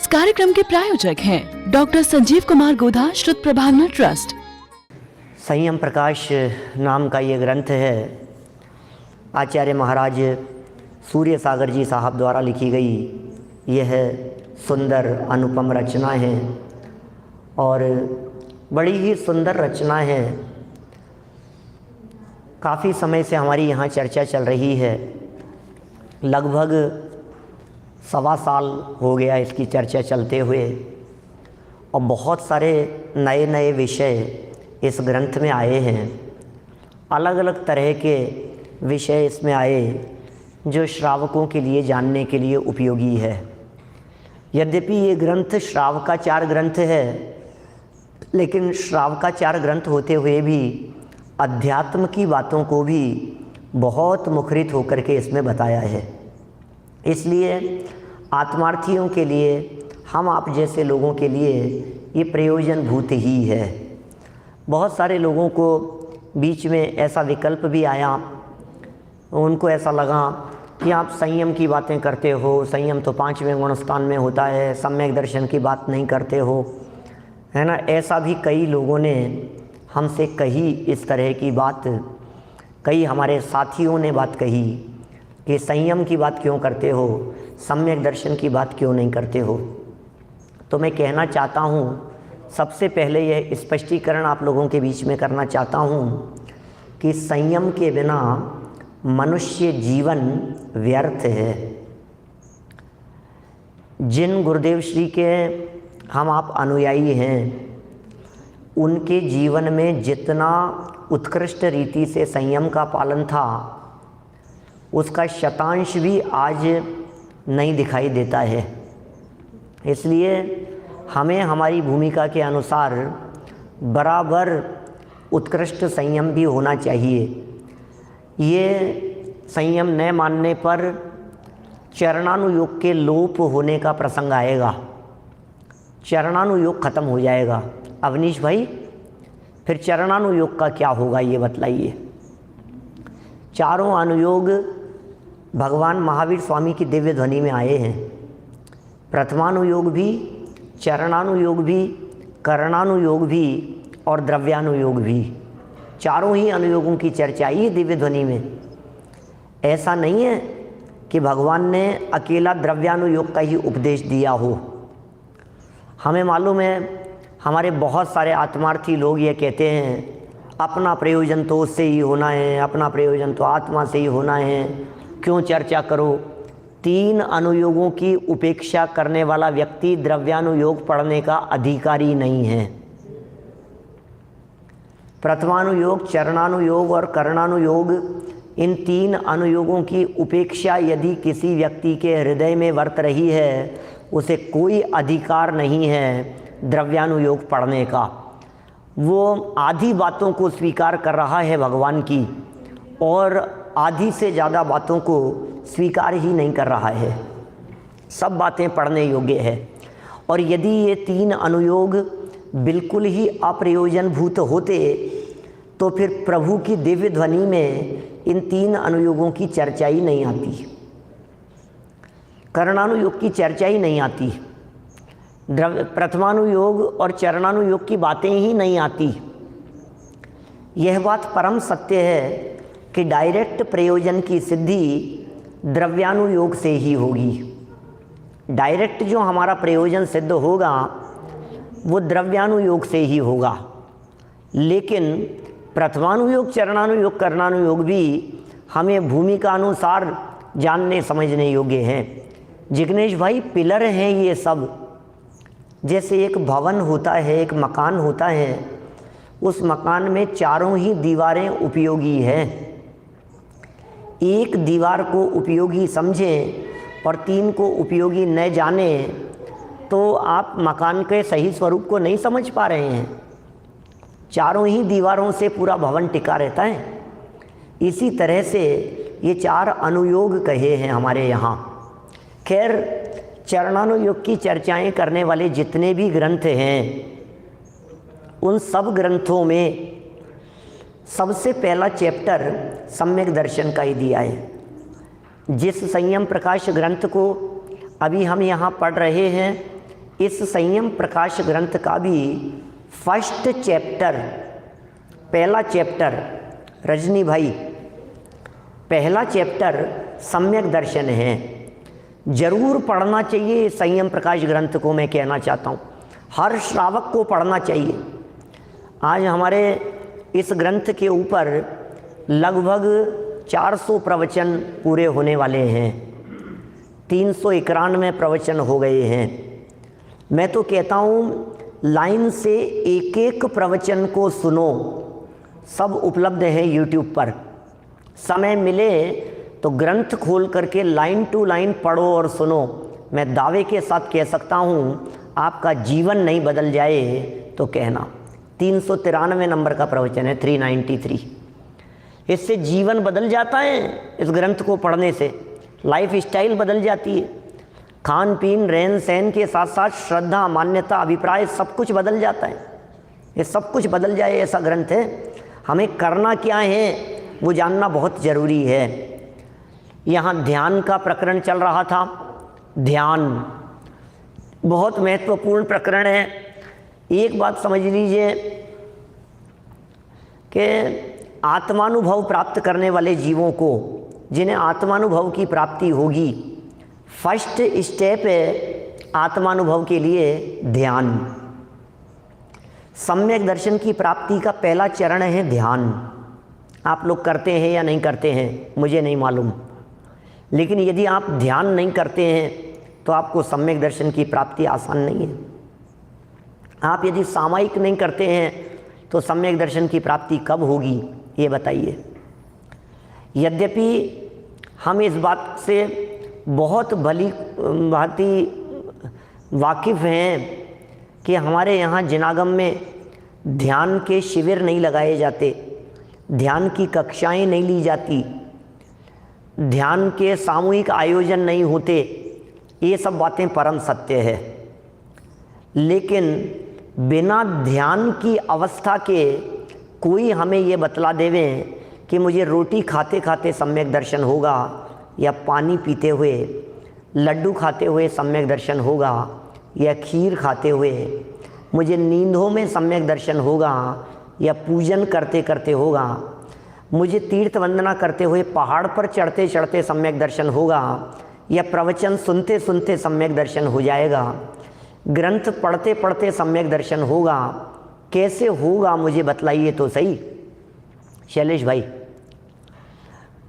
कार्यक्रम के प्रायोजक हैं डॉक्टर संजीव कुमार गोधा श्रुत प्रभावना ट्रस्ट। संयम प्रकाश नाम का ये ग्रंथ है, आचार्य महाराज सूर्य सागर जी साहब द्वारा लिखी गई यह सुंदर अनुपम रचना है और बड़ी ही सुंदर रचना है। काफ़ी समय से हमारी यहाँ चर्चा चल रही है, लगभग 1.25 साल हो गया इसकी चर्चा चलते हुए और बहुत सारे नए नए विषय इस ग्रंथ में आए हैं। अलग अलग तरह के विषय इसमें आए जो श्रावकों के लिए जानने के लिए उपयोगी है। यद्यपि ये ग्रंथ श्रावकाचार ग्रंथ है, लेकिन श्रावकाचार ग्रंथ होते हुए भी अध्यात्म की बातों को भी बहुत मुखरित होकर के इसमें बताया है। इसलिए आत्मार्थियों के लिए, हम आप जैसे लोगों के लिए ये प्रयोजनभूत ही है। बहुत सारे लोगों को बीच में ऐसा विकल्प भी आया, उनको ऐसा लगा कि आप संयम की बातें करते हो, संयम तो 5वें गुणस्थान में होता है, सम्यक दर्शन की बात नहीं करते हो, है ना। ऐसा भी कई लोगों ने हमसे कही, इस तरह की बात कई हमारे साथियों ने बात कही कि संयम की बात क्यों करते हो, सम्यक दर्शन की बात क्यों नहीं करते हो। तो मैं कहना चाहता हूँ, सबसे पहले यह स्पष्टीकरण आप लोगों के बीच में करना चाहता हूँ कि संयम के बिना मनुष्य जीवन व्यर्थ है। जिन गुरुदेव श्री के हम आप अनुयायी हैं, उनके जीवन में जितना उत्कृष्ट रीति से संयम का पालन था, उसका शतांश भी आज नहीं दिखाई देता है। इसलिए हमें हमारी भूमिका के अनुसार बराबर उत्कृष्ट संयम भी होना चाहिए। ये संयम न मानने पर चरणानुयोग के लोप होने का प्रसंग आएगा, चरणानुयोग खत्म हो जाएगा। अवनीश भाई, फिर चरणानुयोग का क्या होगा ये बतलाइए। चारों अनुयोग भगवान महावीर स्वामी की दिव्य ध्वनि में आए हैं। प्रथमानुयोग भी, चरणानुयोग भी, करणानुयोग भी और द्रव्यानुयोग भी, चारों ही अनुयोगों की चर्चा ही दिव्य ध्वनि में। ऐसा नहीं है कि भगवान ने अकेला द्रव्यानुयोग का ही उपदेश दिया हो। हमें मालूम है, हमारे बहुत सारे आत्मार्थी लोग ये कहते हैं अपना प्रयोजन तो उससे ही होना है, अपना प्रयोजन तो आत्मा से ही होना है, क्यों चर्चा करो। 3 अनुयोगों की उपेक्षा करने वाला व्यक्ति द्रव्यानुयोग पढ़ने का अधिकारी नहीं है। प्रथमानुयोग, चरणानुयोग और करणानुयोग, इन 3 अनुयोगों की उपेक्षा यदि किसी व्यक्ति के हृदय में वर्त रही है, उसे कोई अधिकार नहीं है द्रव्यानुयोग पढ़ने का। वो आधी बातों को स्वीकार कर रहा है भगवान की और आधी से ज़्यादा बातों को स्वीकार ही नहीं कर रहा है। सब बातें पढ़ने योग्य है। और यदि ये 3 अनुयोग बिल्कुल ही अप्रयोजनभूत होते तो फिर प्रभु की दिव्य ध्वनि में इन 3 अनुयोगों की चर्चा ही नहीं आती, करणानुयोग की चर्चा ही नहीं आती, प्रथमानुयोग और चरणानुयोग की बातें ही नहीं आती। यह बात परम सत्य है कि डायरेक्ट प्रयोजन की सिद्धि द्रव्यानुयोग से ही होगी। डायरेक्ट जो हमारा प्रयोजन सिद्ध होगा वो द्रव्यानुयोग से ही होगा। लेकिन प्रथमानुयोग, चरणानुयोग, करणानुयोग भी हमें भूमिका अनुसार जानने समझने योग्य हैं। जिग्नेश भाई, पिलर हैं ये सब। जैसे एक भवन होता है, एक मकान होता है, उस मकान में चारों ही दीवारें उपयोगी हैं। एक दीवार को उपयोगी समझें और 3 को उपयोगी न जाने तो आप मकान के सही स्वरूप को नहीं समझ पा रहे हैं। चारों ही दीवारों से पूरा भवन टिका रहता है। इसी तरह से ये 4 अनुयोग कहे हैं हमारे यहाँ। खैर, चरणानुयोग की चर्चाएं करने वाले जितने भी ग्रंथ हैं, उन सब ग्रंथों में सबसे पहला चैप्टर सम्यक दर्शन का ही दिया है। जिस संयम प्रकाश ग्रंथ को अभी हम यहाँ पढ़ रहे हैं, इस संयम प्रकाश ग्रंथ का भी फर्स्ट चैप्टर, पहला चैप्टर रजनी भाई, पहला चैप्टर सम्यक दर्शन है। जरूर पढ़ना चाहिए संयम प्रकाश ग्रंथ को, मैं कहना चाहता हूँ हर श्रावक को पढ़ना चाहिए। आज हमारे इस ग्रंथ के ऊपर लगभग 400 प्रवचन पूरे होने वाले हैं, 391 प्रवचन हो गए हैं। मैं तो कहता हूँ लाइन से एक एक प्रवचन को सुनो, सब उपलब्ध है यूट्यूब पर। समय मिले तो ग्रंथ खोल करके लाइन टू लाइन पढ़ो और सुनो। मैं दावे के साथ कह सकता हूँ आपका जीवन नहीं बदल जाए तो कहना। 393 नंबर का प्रवचन है, 393। इससे जीवन बदल जाता है, इस ग्रंथ को पढ़ने से लाइफ स्टाइल बदल जाती है। खान पीन रहन सहन के साथ साथ श्रद्धा मान्यता अभिप्राय सब कुछ बदल जाता है। ये सब कुछ बदल जाए ऐसा ग्रंथ है। हमें करना क्या है वो जानना बहुत ज़रूरी है। यहाँ ध्यान का प्रकरण चल रहा था। ध्यान बहुत महत्वपूर्ण प्रकरण है। एक बात समझ लीजिए कि आत्मानुभव प्राप्त करने वाले जीवों को, जिन्हें आत्मानुभव की प्राप्ति होगी, फर्स्ट स्टेप है आत्मानुभव के लिए ध्यान। सम्यक दर्शन की प्राप्ति का पहला चरण है ध्यान। आप लोग करते हैं या नहीं करते हैं मुझे नहीं मालूम, लेकिन यदि आप ध्यान नहीं करते हैं तो आपको सम्यक दर्शन की प्राप्ति आसान नहीं है। आप यदि सामायिक नहीं करते हैं तो सम्यक दर्शन की प्राप्ति कब होगी ये बताइए। यद्यपि हम इस बात से बहुत भली भांति वाकिफ़ हैं कि हमारे यहाँ जिनागम में ध्यान के शिविर नहीं लगाए जाते, ध्यान की कक्षाएं नहीं ली जाती, ध्यान के सामूहिक आयोजन नहीं होते। ये सब बातें परम सत्य है। लेकिन बिना ध्यान की अवस्था के कोई हमें ये बतला देवे कि मुझे रोटी खाते खाते सम्यक दर्शन होगा, या पानी पीते हुए, लड्डू खाते हुए सम्यक दर्शन होगा, या खीर खाते हुए, मुझे नींदों में सम्यक दर्शन होगा, या पूजन करते करते होगा, मुझे तीर्थ वंदना करते हुए पहाड़ पर चढ़ते चढ़ते सम्यक दर्शन होगा, या प्रवचन सुनते सुनते सम्यक दर्शन हो जाएगा, ग्रंथ पढ़ते पढ़ते सम्यक दर्शन होगा। कैसे होगा मुझे बतलाइए तो सही शैलेश भाई।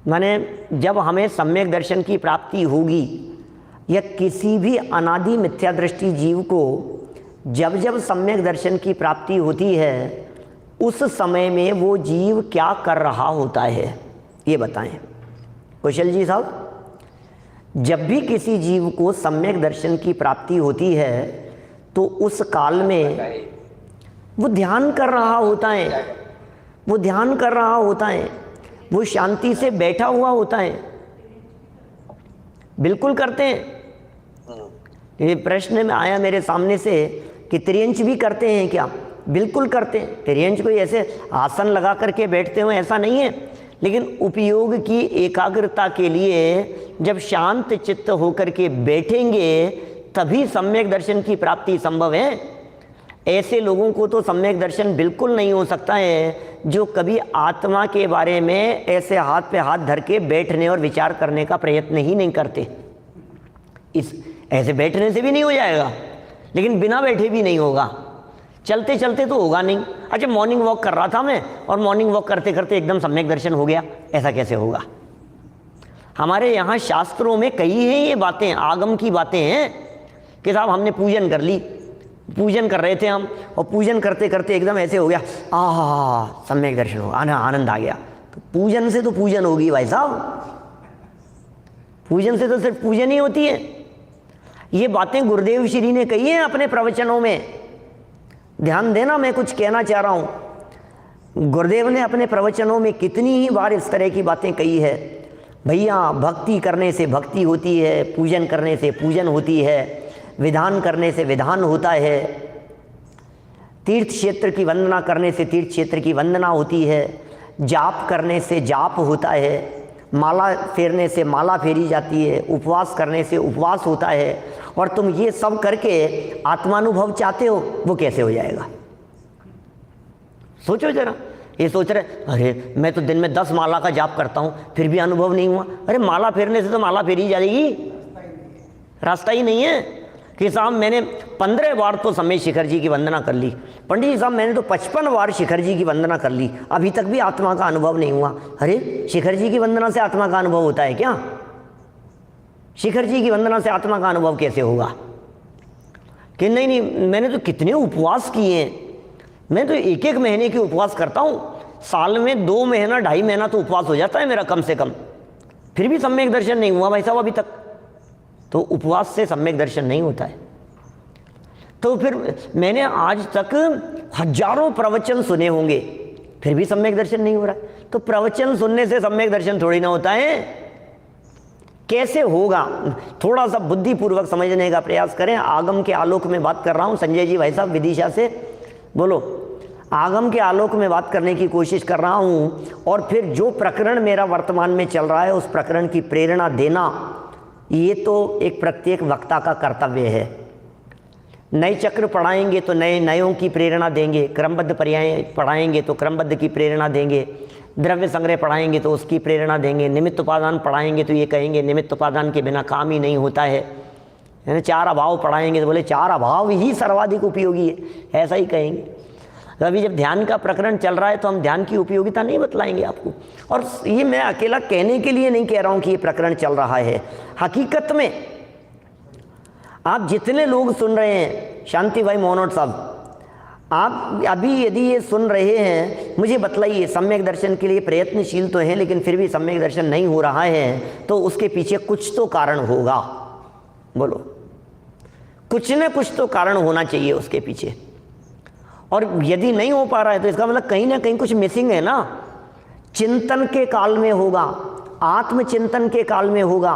माने जब हमें सम्यक दर्शन की प्राप्ति होगी, या किसी भी अनादि मिथ्या दृष्टि जीव को जब जब सम्यक दर्शन की प्राप्ति होती है, उस समय में वो जीव क्या कर रहा होता है ये बताएं कुशल जी साहब। जब भी किसी जीव को सम्यक दर्शन की प्राप्ति होती है तो उस काल में वो ध्यान कर रहा होता है, वो ध्यान कर रहा होता है, वो शांति से बैठा हुआ होता है। बिल्कुल करते हैं। ये प्रश्न में आया मेरे सामने से कि त्रियंच भी करते हैं क्या? बिल्कुल करते हैं। त्रियंच कोई ऐसे आसन लगा करके बैठते हो ऐसा नहीं है, लेकिन उपयोग की एकाग्रता के लिए जब शांत चित्त होकर के बैठेंगे तभी सम्यक दर्शन की प्राप्ति संभव है। ऐसे लोगों को तो सम्यक दर्शन बिल्कुल नहीं हो सकता है जो कभी आत्मा के बारे में ऐसे हाथ पे हाथ धर के बैठने और विचार करने का प्रयत्न ही नहीं करते। इस ऐसे बैठने से भी नहीं हो जाएगा, लेकिन बिना बैठे भी नहीं होगा। चलते चलते तो होगा नहीं। अच्छा, मॉर्निंग वॉक कर रहा था मैं और मॉर्निंग वॉक करते करते एकदम सम्यक दर्शन हो गया, ऐसा कैसे होगा? हमारे यहाँ शास्त्रों में कई हैं ये बातें, आगम की बातें हैं कि साहब हमने पूजन कर ली, पूजन कर रहे थे हम, और पूजन करते करते एकदम ऐसे हो गया, सम्यक दर्शन हो, आनंद आ गया। तो पूजन से तो पूजन होगी भाई साहब, पूजन से तो सिर्फ पूजन ही होती है। ये बातें गुरुदेव श्री ने कही हैं अपने प्रवचनों में। ध्यान देना, मैं कुछ कहना चाह रहा हूँ। गुरुदेव ने अपने प्रवचनों में कितनी ही बार इस तरह की बातें कही है। भैया, भक्ति करने से भक्ति होती है, पूजन करने से पूजन होती है, विधान करने से विधान होता है, तीर्थ क्षेत्र की वंदना करने से तीर्थ क्षेत्र की वंदना होती है, जाप करने से जाप होता है, माला फेरने से माला फेरी जाती है, उपवास करने से उपवास होता है, और तुम ये सब करके आत्मानुभव चाहते हो, वो कैसे हो जाएगा? सोचो जरा। ये सोच रहे अरे मैं तो दिन में 10 माला का जाप करता हूँ फिर भी अनुभव नहीं हुआ। अरे माला फेरने से तो माला फेरी जाएगी, रास्ता ही नहीं है। कि साहब मैंने 15 बार तो समय शिखर जी की वंदना कर ली, पंडित जी साहब मैंने तो 55 बार शिखर जी की वंदना कर ली, अभी तक भी आत्मा का अनुभव नहीं हुआ। अरे शिखर जी की वंदना से आत्मा का अनुभव होता है क्या? शिखर जी की वंदना से आत्मा का अनुभव कैसे होगा? कि नहीं नहीं मैंने तो कितने उपवास किए हैं, मैं तो 1-1 महीने के उपवास करता हूँ, साल में 2 महीना 2.5 महीना तो उपवास हो जाता है मेरा कम से कम, फिर भी सम्यक दर्शन नहीं हुआ भाई साहब अभी तक। तो उपवास से सम्यक दर्शन नहीं होता है। तो फिर मैंने आज तक हजारों प्रवचन सुने होंगे फिर भी सम्यक दर्शन नहीं हो रहा है। तो प्रवचन सुनने से सम्यक दर्शन थोड़ी ना होता है, कैसे होगा? थोड़ा सा बुद्धिपूर्वक समझने का प्रयास करें। आगम के आलोक में बात कर रहा हूँ संजय जी भाई साहब विदिशा से, बोलो। आगम के आलोक में बात करने की कोशिश कर रहा हूँ, और फिर जो प्रकरण मेरा वर्तमान में चल रहा है उस प्रकरण की प्रेरणा देना, ये तो एक प्रत्येक वक्ता का कर्तव्य है। नए चक्र पढ़ाएंगे तो नए नयों की प्रेरणा देंगे, क्रमबद्ध पर्याय पढ़ाएंगे तो क्रमबद्ध की प्रेरणा देंगे, द्रव्य संग्रह पढ़ाएंगे तो उसकी प्रेरणा देंगे, निमित्त उपादान पढ़ाएंगे तो ये कहेंगे निमित्त उपादान के बिना काम ही नहीं होता है। 4 अभाव पढ़ाएंगे तो बोले 4 अभाव ही सर्वाधिक उपयोगी है, ऐसा ही कहेंगे। तो अभी जब ध्यान का प्रकरण चल रहा है तो हम ध्यान की उपयोगिता नहीं बतलाएंगे आपको। और ये मैं अकेला कहने के लिए नहीं कह रहा हूँ कि ये प्रकरण चल रहा है, हकीकत में आप जितने लोग सुन रहे हैं, शांति भाई मोहनोट साहब, आप अभी यदि ये सुन रहे हैं, मुझे बतलाइए सम्यक दर्शन के लिए प्रयत्नशील तो हैं लेकिन फिर भी सम्यक दर्शन नहीं हो रहा है, तो उसके पीछे कुछ तो कारण होगा। बोलो, कुछ न कुछ तो कारण होना चाहिए उसके पीछे। और यदि नहीं हो पा रहा है तो इसका मतलब कहीं ना कहीं कुछ मिसिंग है ना। चिंतन के काल में होगा, आत्मचिंतन के काल में होगा,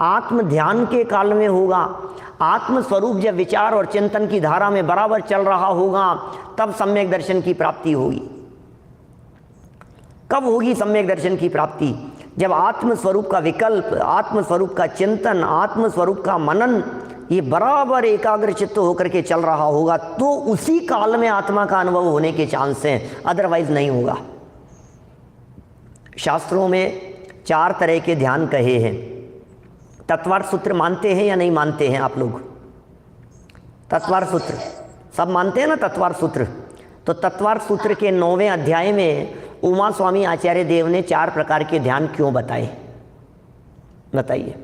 आत्म ध्यान के काल में होगा, आत्म स्वरूप जब विचार और चिंतन की धारा में बराबर चल रहा होगा तब सम्यक दर्शन की प्राप्ति होगी। कब होगी सम्यक दर्शन की प्राप्ति? जब आत्म स्वरूप का विकल्प, आत्म स्वरूप का चिंतन, आत्म स्वरूप का मनन ये बराबर एकाग्रचित्त होकर के चल रहा होगा, तो उसी काल में आत्मा का अनुभव होने के चांस हैं, अदरवाइज नहीं होगा। शास्त्रों में 4 तरह के ध्यान कहे हैं। तत्वार्थ सूत्र मानते हैं या नहीं मानते हैं आप लोग? तत्वार्थ सूत्र सब मानते हैं ना तत्वार्थ सूत्र? तो तत्वार्थ सूत्र के 9वें अध्याय में उमा स्वामी आचार्य देव ने 4 प्रकार के ध्यान क्यों बताए, बताइए।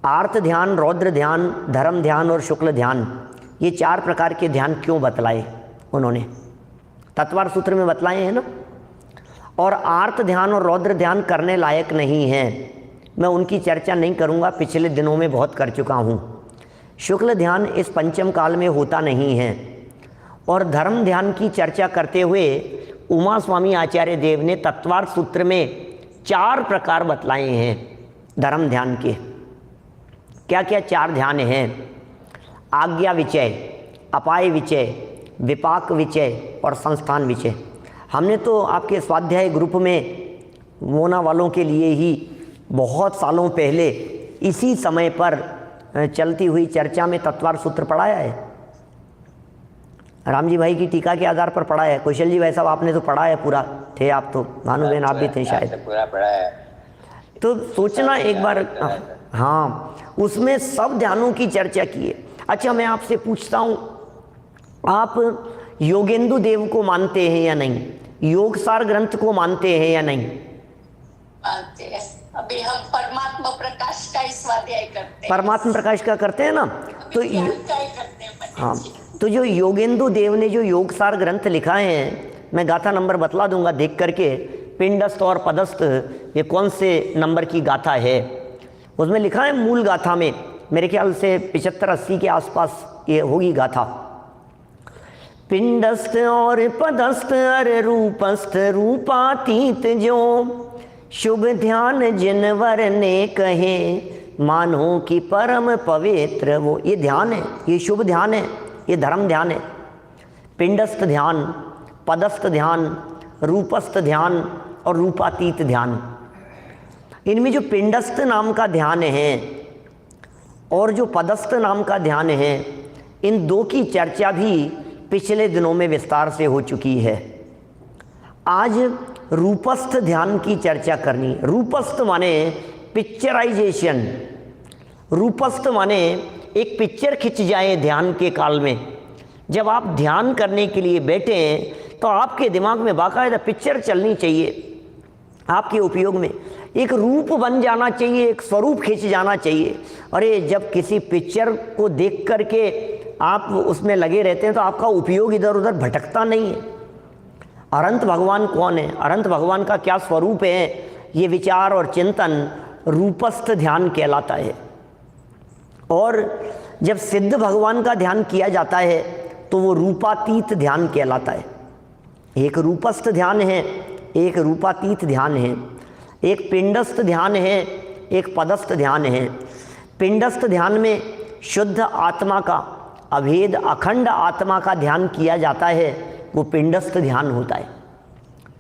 आर्त ध्यान, रौद्र ध्यान, धर्म ध्यान और शुक्ल ध्यान, ये 4 प्रकार के ध्यान क्यों बतलाए उन्होंने? तत्वार्थ सूत्र में बतलाए हैं ना। और आर्त ध्यान और रौद्र ध्यान करने लायक नहीं हैं, मैं उनकी चर्चा नहीं करूंगा, पिछले दिनों में बहुत कर चुका हूं। शुक्ल ध्यान इस पंचम काल में होता नहीं है। और धर्म ध्यान की चर्चा करते हुए उमा स्वामी आचार्य देव ने तत्वार्थ सूत्र में 4 प्रकार बतलाए हैं धर्म ध्यान के। क्या क्या 4 ध्यान हैं? आज्ञा विचय, अपाय विचय, विपाक विचय और संस्थान विचय। हमने तो आपके स्वाध्याय ग्रुप में मोना वालों के लिए ही बहुत सालों पहले इसी समय पर चलती हुई चर्चा में तत्वार्थ सूत्र पढ़ाया है। राम जी भाई की टीका के आधार पर पढ़ा है। कौशल जी भाई साहब आपने तो पढ़ा है पूरा, थे आप तो, भानुबेन आप भी थे शायद, पूरा पढ़ा है। तो सोचना एक बार, हाँ उसमें सब ध्यानों की चर्चा की है। अच्छा मैं आपसे पूछता हूँ, आप योगेंदु देव को मानते हैं या नहीं? योगसार ग्रंथ को मानते हैं या नहीं? मानते हैं। अभी हम परमात्मा प्रकाश का ही स्वाध्याय करते हैं। परमात्मा प्रकाश का करते हैं ना, तो क्या ही करते हैं पंडित हाँ, जी। तो जो योगेंदु देव ने जो योगसार ग्रंथ लिखा है, मैं गाथा नंबर बतला दूंगा देख करके, पिंडस्थ और पदस्थ ये कौन से नंबर की गाथा है। उसमें लिखा है मूल गाथा में, मेरे ख्याल से 75-80 के आसपास ये होगी गाथा। पिंडस्थ और पदस्थ अरे रूपस्थ रूपातीत जो, शुभ ध्यान जिनवर ने कहे मानो कि परम पवित्र वो। ये ध्यान है, ये शुभ ध्यान है, ये धर्म ध्यान है। पिंडस्थ ध्यान, पदस्थ ध्यान, रूपस्थ ध्यान और रूपातीत ध्यान, इनमें जो पिंडस्थ नाम का ध्यान है और जो पदस्थ नाम का ध्यान है, इन दो की चर्चा भी पिछले दिनों में विस्तार से हो चुकी है। आज रूपस्थ ध्यान की चर्चा करनी। रूपस्थ माने पिक्चराइजेशन, रूपस्थ माने एक पिक्चर खिंच जाए ध्यान के काल में। जब आप ध्यान करने के लिए बैठे हैं तो आपके दिमाग में बाकायदा पिक्चर चलनी चाहिए, आपके उपयोग में एक रूप बन जाना चाहिए, एक स्वरूप खिंच जाना चाहिए। अरे जब किसी पिक्चर को देख करके आप उसमें लगे रहते हैं तो आपका उपयोग इधर उधर भटकता नहीं है। अनंत भगवान कौन है, अनंत भगवान का क्या स्वरूप है, ये विचार और चिंतन रूपस्थ ध्यान कहलाता है। और जब सिद्ध भगवान का ध्यान किया जाता है तो वो रूपातीत ध्यान कहलाता है। एक रूपस्थ ध्यान है, एक रूपातीत ध्यान है, एक पिंडस्थ ध्यान है, एक पदस्थ ध्यान है। पिंडस्थ ध्यान में शुद्ध आत्मा का, अभेद अखंड आत्मा का ध्यान किया जाता है, वो पिंडस्थ ध्यान होता है।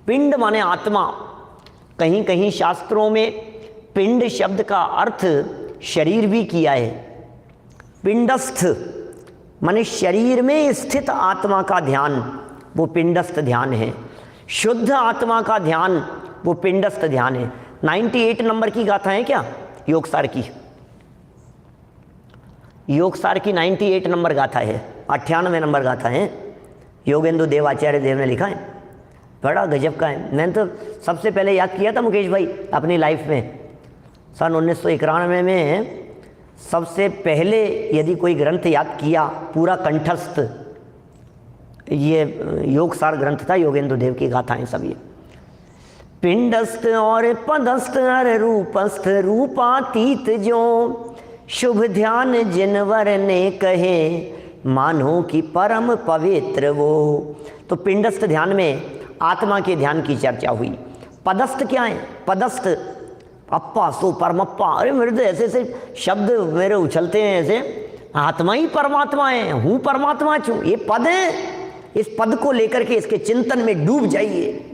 पिंड माने आत्मा। कहीं कहीं शास्त्रों में पिंड शब्द का अर्थ शरीर भी किया है। पिंडस्थ माने शरीर में स्थित आत्मा का ध्यान, वो पिंडस्थ ध्यान है। शुद्ध आत्मा का ध्यान वो पिंडस्थ ध्यान है। 98 नंबर की गाथा है क्या योगसार की? योगसार की 98 नंबर गाथा है, 98 नंबर गाथा है, योगेंद्र देवाचार्य देव ने लिखा है। बड़ा गजब का है। मैंने तो सबसे पहले याद किया था मुकेश भाई अपनी लाइफ में, सन 1991 में सबसे पहले यदि कोई ग्रंथ याद किया पूरा कंठस्थ, ये योगसार ग्रंथ था, योगेंद्र देव की गाथाएं सब ये। पिंडस्थ और पदस्थ और रूपस्थ रूपातीत जो, शुभ ध्यान जिनवर ने कहे मानो कि परम पवित्र वो। तो पिंडस्थ ध्यान में आत्मा के ध्यान की चर्चा हुई। पदस्थ क्या है? पदस्थ अप्पा सो परमप्पा। अरे मेरे तो ऐसे ऐसे शब्द मेरे उछलते हैं ऐसे, आत्मा ही परमात्मा है, हूँ परमात्मा छू, ये पद है। इस पद को लेकर के इसके चिंतन में डूब जाइए,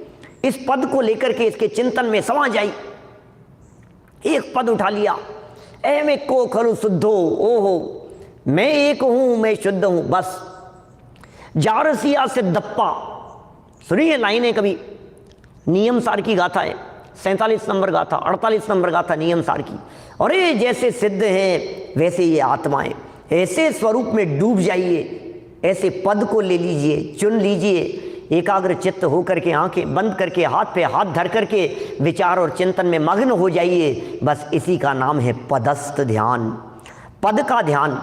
इस पद को लेकर के इसके चिंतन में समा जाइए। एक पद उठा लिया, ए मैं को खलु शुद्धो, ओहो मैं एक हूं, मैं शुद्ध हूं, बस। जारसिया से दप्पा, सुनिए लाइनें कभी। नियम सार की गाथा है, 47 नंबर गाथा, 48 नंबर गाथा नियम सार की। और ये जैसे सिद्ध हैं वैसे ये आत्माएं, ऐसे स्वरूप में डूब जाइए, ऐसे पद को ले लीजिए, चुन लीजिए, एकाग्र चित्त होकर के आंखें बंद करके हाथ पे हाथ धर करके विचार और चिंतन में मग्न हो जाइए। बस इसी का नाम है पदस्थ ध्यान, पद का ध्यान।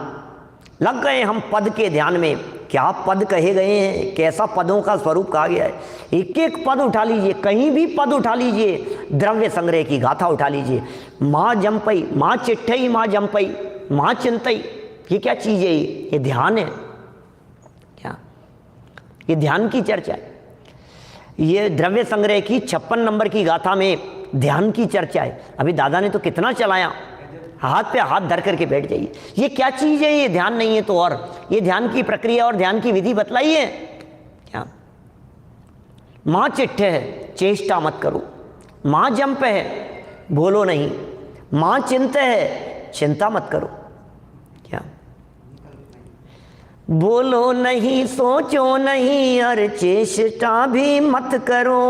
लग गए हम पद के ध्यान में, क्या पद कहे गए हैं, कैसा पदों का स्वरूप कहा गया है। एक एक पद उठा लीजिए, कहीं भी पद उठा लीजिए, द्रव्य संग्रह की गाथा उठा लीजिए। माँ जंपई, माँ चिट्ठई, माँ जंपई, माँ चिंतई, ये क्या चीज़ है? ये ध्यान है क्या? ये ध्यान की चर्चा है। ये द्रव्य संग्रह की 56 नंबर की गाथा में ध्यान की चर्चा है। अभी दादा ने तो कितना चलाया, हाथ पे हाथ धर करके बैठ जाइए। ये क्या चीज़ है? ये ध्यान नहीं है तो और ये ध्यान की प्रक्रिया और ध्यान की विधि बतलाइए क्या? माँ चिट्ठ है, चेष्टा मत करो। माँ जंप है, बोलो नहीं। माँ चिंत है, चिंता मत करो क्या? बोलो नहीं, सोचो नहीं, और चेष्टा भी मत करो।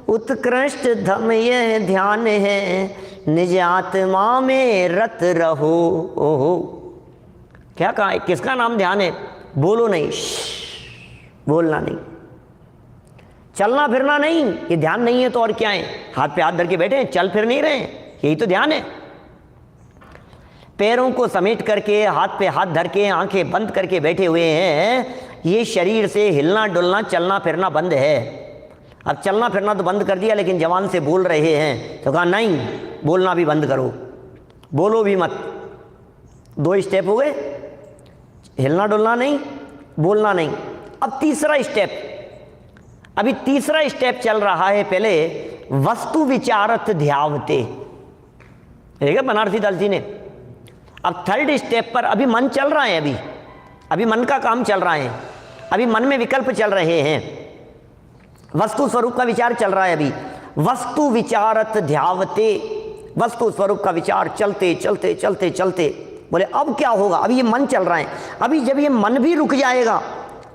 उत्कृष्ट धम यह ध्यान है, निज आत्मा में रत रहो। ओहो, क्या कहा है? किसका नाम ध्यान है? बोलो नहीं, बोलना नहीं, चलना फिरना नहीं, ये ध्यान नहीं है तो और क्या है? हाथ पे हाथ धर के बैठे हैं, चल फिर नहीं रहे हैं, यही तो ध्यान है। पैरों को समेट करके हाथ पे हाथ धर के आंखें बंद करके बैठे हुए हैं, ये शरीर से हिलना डुलना चलना फिरना बंद है। अब चलना फिरना तो बंद कर दिया, लेकिन जवान से बोल रहे हैं तो कहा नहीं, बोलना भी बंद करो, बोलो भी मत। 2 स्टेप हो गए, हिलना डुलना नहीं, बोलना नहीं। अब तीसरा स्टेप, अभी तीसरा स्टेप चल रहा है। पहले वस्तु विचारत ध्यावते, देखा बनारसी दास जी ने। अब थर्ड स्टेप पर अभी मन चल रहा है, अभी मन का काम चल रहा है, अभी मन में विकल्प चल रहे हैं, वस्तु स्वरूप का विचार चल रहा है। अभी वस्तु विचारत ध्यावते, वस्तु स्वरूप का विचार चलते चलते चलते चलते बोले अब क्या होगा, अभी ये मन चल रहा है, अभी जब ये मन भी रुक जाएगा,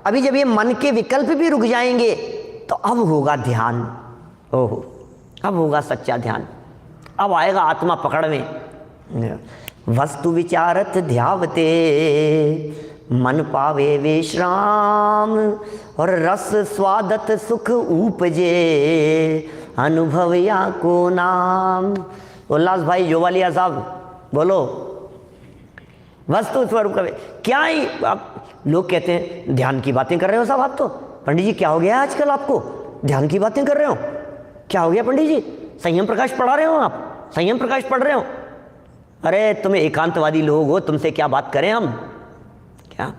अभी जब ये मन के विकल्प भी रुक जाएंगे तो अब होगा ध्यान। ओहो, अब होगा सच्चा ध्यान, अब आएगा आत्मा पकड़ में। वस्तु विचारत ध्यावते मन पावे विश्राम, और रस स्वादत सुख उपजे अनुभव या को नाम। उल्लास भाई जोवालिया साहब बोलो, वस्तु स्वरूप का क्या ही। आप लोग कहते हैं ध्यान की बातें कर रहे हो साहब आप तो। पंडित जी क्या हो गया आजकल आपको, ध्यान की बातें कर रहे हो, क्या हो गया पंडित जी? संयम प्रकाश पढ़ा रहे हो आप, संयम प्रकाश पढ़ रहे हो? अरे तुम एकांतवादी लोग हो, तुमसे क्या बात करें हम? क्या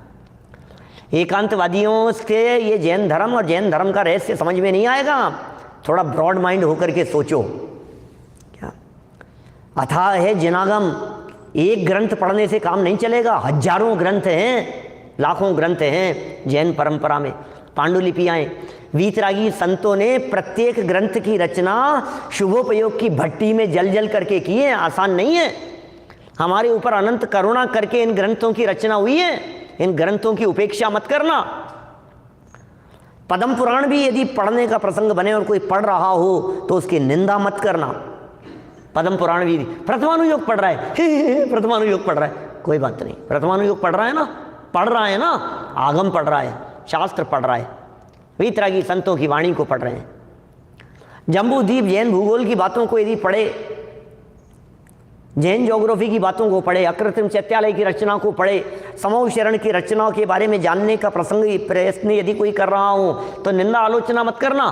एकांतवादियों से ये जैन धर्म और जैन धर्म का रहस्य समझ में नहीं आएगा। थोड़ा ब्रॉड माइंड होकर के सोचो। क्या अथाह है जिनागम, एक ग्रंथ पढ़ने से काम नहीं चलेगा, हजारों ग्रंथ हैं, लाखों ग्रंथ हैं जैन परंपरा में, पांडुलिपियाँ। वीतरागी संतों ने प्रत्येक ग्रंथ की रचना शुभोपयोग की भट्टी में जल जल करके की है, आसान नहीं है। हमारे ऊपर अनंत करुणा करके इन ग्रंथों की रचना हुई है, इन ग्रंथों की उपेक्षा मत करना। पद्म पुराण भी यदि पढ़ने का प्रसंग बने और कोई पढ़ रहा हो तो उसकी निंदा मत करना। पद्म पुराण भी प्रथमानुयोग पढ़ रहा है, प्रथमानुयोग पढ़ रहा है, कोई बात नहीं, प्रथमानुयोग पढ़ रहा है ना, पढ़ रहा है ना, आगम पढ़ रहा है, शास्त्र पढ़ रहा है, वीतरागी संतों की वाणी को पढ़ रहे हैं। जम्बूद्वीप जैन भूगोल की बातों को यदि पढ़े, जैन ज्योग्राफी की बातों को पढ़े, अकृत्रिम चैत्यालय की रचना को पढ़े, समूह शरण की रचनाओं के बारे में जानने का प्रसंग प्रयत्न यदि कोई कर रहा हो तो निंदा आलोचना मत करना।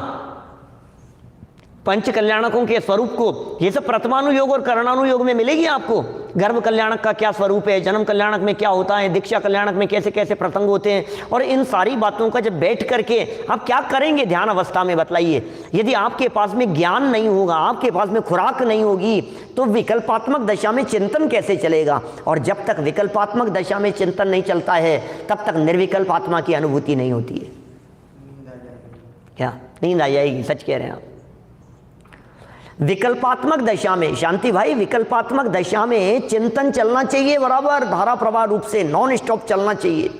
पंच कल्याणकों के स्वरूप को ये सब प्रथमानुयोग और करणानुयोग में मिलेगी आपको। गर्भ कल्याणक का क्या स्वरूप है, जन्म कल्याणक में क्या होता है, दीक्षा कल्याणक में कैसे कैसे प्रसंग होते हैं, और इन सारी बातों का जब बैठ करके आप क्या करेंगे ध्यान अवस्था में बतलाइए। यदि आपके पास में ज्ञान नहीं होगा, आपके पास में खुराक नहीं होगी, तो विकल्पात्मक दशा में चिंतन कैसे चलेगा? और जब तक विकल्पात्मक दशा में चिंतन नहीं चलता है तब तक निर्विकल्प आत्मा की अनुभूति नहीं होती है। क्या नींद आ जाएगी? सच कह रहे हैं आप। विकल्पात्मक दशा में, शांति भाई, विकल्पात्मक दशा में चिंतन चलना चाहिए बराबर, धारा प्रवाह रूप से नॉन स्टॉप चलना चाहिए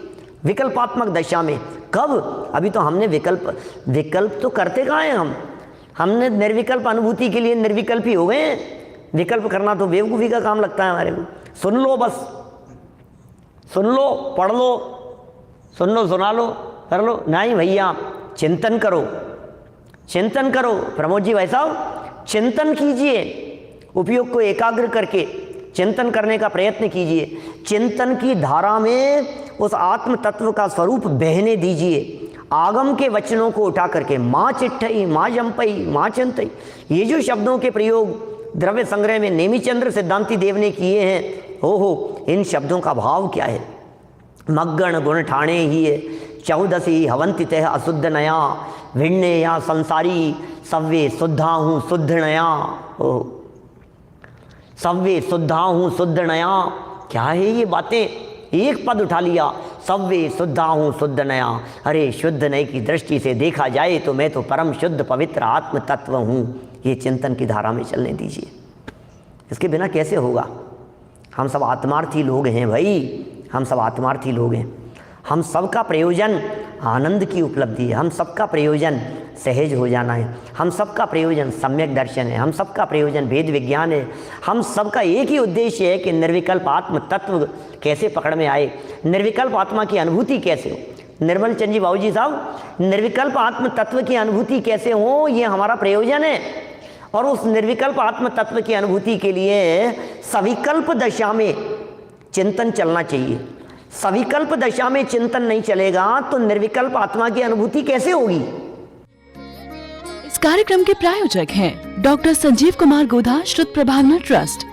विकल्पात्मक दशा में। कब? अभी तो हमने विकल्प तो करते कहाँ हैं हमने निर्विकल्प अनुभूति के लिए निर्विकल्प ही हो गए हैं। विकल्प करना तो बेवकूफ़ी का काम लगता है हमारे को। सुन लो, बस सुन लो, पढ़ लो, सुन लो, सुना लो, कर लो, नहीं भैया, चिंतन करो, चिंतन करो। प्रमोद जी भाई साहब, चिंतन कीजिए, उपयोग को एकाग्र करके चिंतन करने का प्रयत्न कीजिए। चिंतन की धारा में उस आत्म तत्व का स्वरूप बहने दीजिए। आगम के वचनों को उठा करके माँ चिट्ठई, माँ जंपई, माँ चिंतई, ये जो शब्दों के प्रयोग द्रव्य संग्रह में नेमिचंद्र सिद्धांति देव ने किए हैं, हो इन शब्दों का भाव क्या है? मग्गण गुण ठाणे ही है, चौदसी हवंति तह अशुद्ध नया, भिन्ने या संसारी सव्वे शुद्धा हूँ शुद्ध नया। ओ सव्वे शुद्धा हूँ शुद्ध नया, क्या है ये बातें? एक पद उठा लिया, सव्वे शुद्धा हूँ शुद्ध नया। अरे शुद्ध नए की दृष्टि से देखा जाए तो मैं तो परम शुद्ध पवित्र आत्म तत्व हूँ। ये चिंतन की धारा में चलने दीजिए, इसके बिना कैसे होगा? हम सब आत्मार्थी लोग हैं भाई, हम सब आत्मार्थी लोग हैं। हम सबका प्रयोजन आनंद की उपलब्धि है, हम सबका प्रयोजन सहज हो जाना है, हम सबका प्रयोजन सम्यक दर्शन है, हम सबका प्रयोजन वेद विज्ञान है। हम सबका एक ही उद्देश्य है कि निर्विकल्प आत्म तत्व कैसे पकड़ में आए, निर्विकल्प आत्मा की अनुभूति कैसे हो। निर्मल चंद जी बाबूजी साहब, निर्विकल्प आत्म तत्व की अनुभूति कैसे हो, ये हमारा प्रयोजन है। और उस निर्विकल्प आत्म तत्व की अनुभूति के लिए सविकल्प दशा में चिंतन चलना चाहिए। सविकल्प दशा में चिंतन नहीं चलेगा तो निर्विकल्प आत्मा की अनुभूति कैसे होगी? इस कार्यक्रम के प्रायोजक हैं डॉक्टर संजीव कुमार गोधा, श्रुत प्रभावना ट्रस्ट।